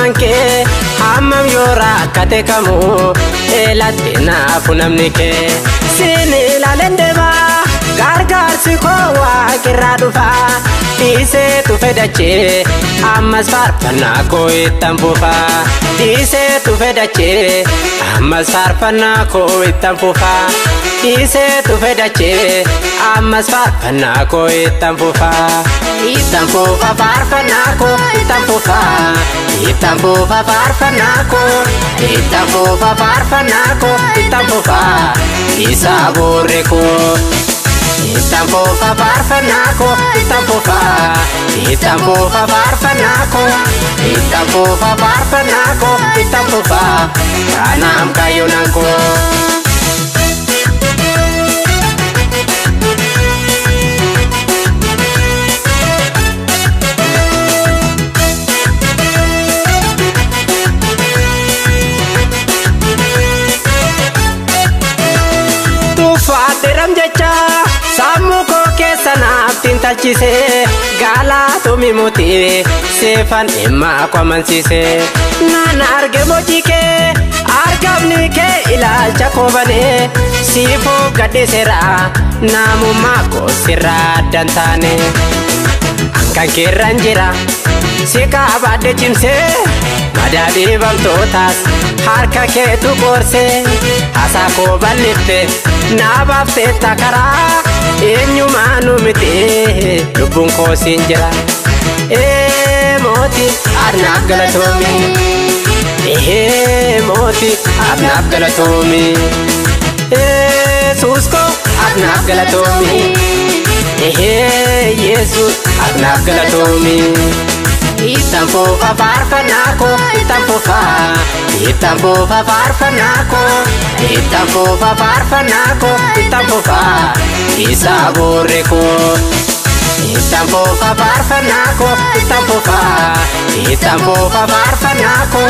manke hammam yora kate kamu elatti naafu namni kee sin ilaaleen deema gargaarsi koo waaqirraa dhufa dhiiseetu fedhachee ammas faarfannaa koo ittan fufa dhiiseetu fedhachee ammas faarfannaa koo ittan fufa dhiiseetu fedhachee ammas faarfannaa koo ittan fufa ittan fufa faarfannaa koo ittan fufa ittan fufa faarfannaa koo ittan fufa faarfannaa koo ittan fufa isa boorre koo ittan fufa faarfannaa koo ittan fufa ittan fufa faarfannaa koo ittan fufa faarfannaa koo ittan fufa kanaam kaayyoonaan koo. Faaderam jecha sammu koo keessa naaf tintalchise galatomi muti seefan dhimma kwamansiise naan arge boci kee argamni kee ilaalcha koo banee siifoo gadhiiseera namummaa koo sirraa addan taane hankan keerran jira si qabaadde cimsee madaadhii bamtootaas harka keetu qoorsee hasaa koo bal'ifte naabaafte takaraa eenyumaanu miti lubbuun koo siin jira mooti adnaaf galatoomi mooti adnaaf galatoomi yesuus koo adnaaf galatoomi yesuus adnaaf galatoomi ittan fufa faarfannaa koo ittan fufa ittan fufa faarfannaa koo ittan fufa faarfannaa koo ittan fufa isa boorre koo ittan fufa faarfannaa koo ittan fufa ittan fufa faarfannaa koo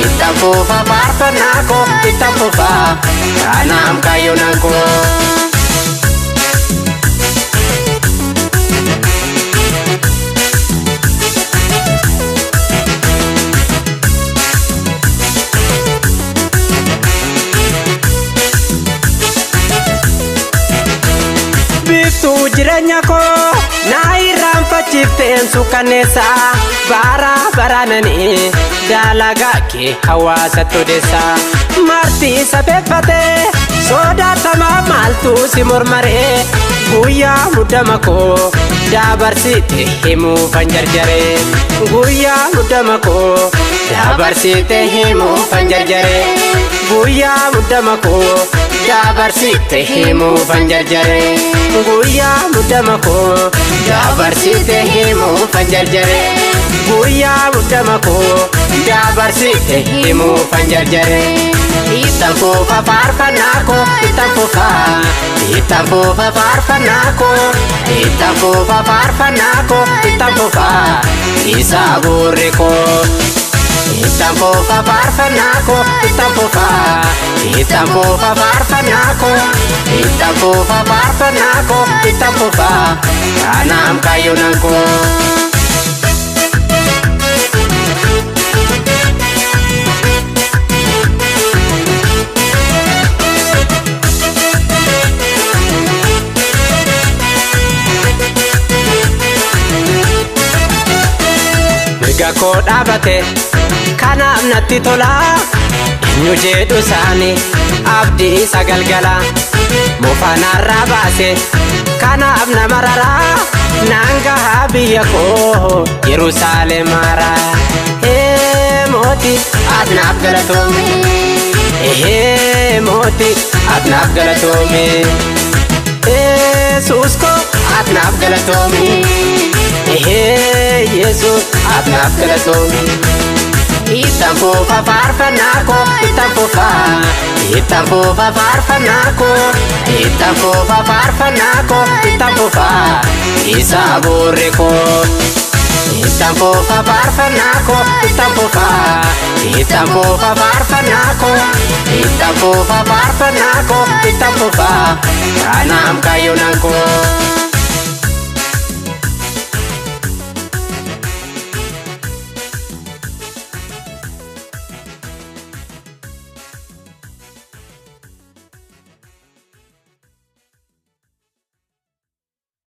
ittan fufa faarfannaa koo ittan fufa kanaam kaayyoonaan koo. Biftuu jireenya koo naa irraanfachiifteen suukanneessa bara baraananii dalagaa kee hawaasatti odeessa martii safeeffatee sodaatamaa maaltu si mormaree guyyaa muddama koo dabarsite himuufan jarjaree guyyaa muddama koo dabarsite himuufan jarjaree guyyaa muddama koo dabarsite himuufan jarjaree guyyaa muddama koo dabarsite himuufan jarjaree guyyaa muddama koo dabarsite himuufan jarjaree ittan fufa faarfannaa koo ittan fufa ittan fufa faarfannaa koo ittan fufa faarfannaa koo ittan fufa isa boorre koo ittan fufa faarfannaa koo ittan fufa ittan fufa faarfannaa koo ittan fufa faarfannaa koo ittan fufa kanaam kaayyoonaan koo. Mirga koo dhaabate kanaaf natti tola eenyu jedhu isaanii abdii isa galgala mufaanarraa baase kanaaf nama raraa naan gahaa biyya koo Yerusaalem haaraa mooti adnaaf galatoomi mooti adnaaf galatoomi yesuus koo adnaaf galatoomi yesuus adnaaf galatoomi ittan fufa faarfannaa koo ittan fufa ittan fufa faarfannaa koo ittan fufa faarfannaa koo ittan fufa isa boorre koo ittan fufa faarfannaa koo ittan fufa ittan fufa faarfannaa koo ittan fufa faarfannaa koo ittan fufa kanaam kaayyoonaan koo.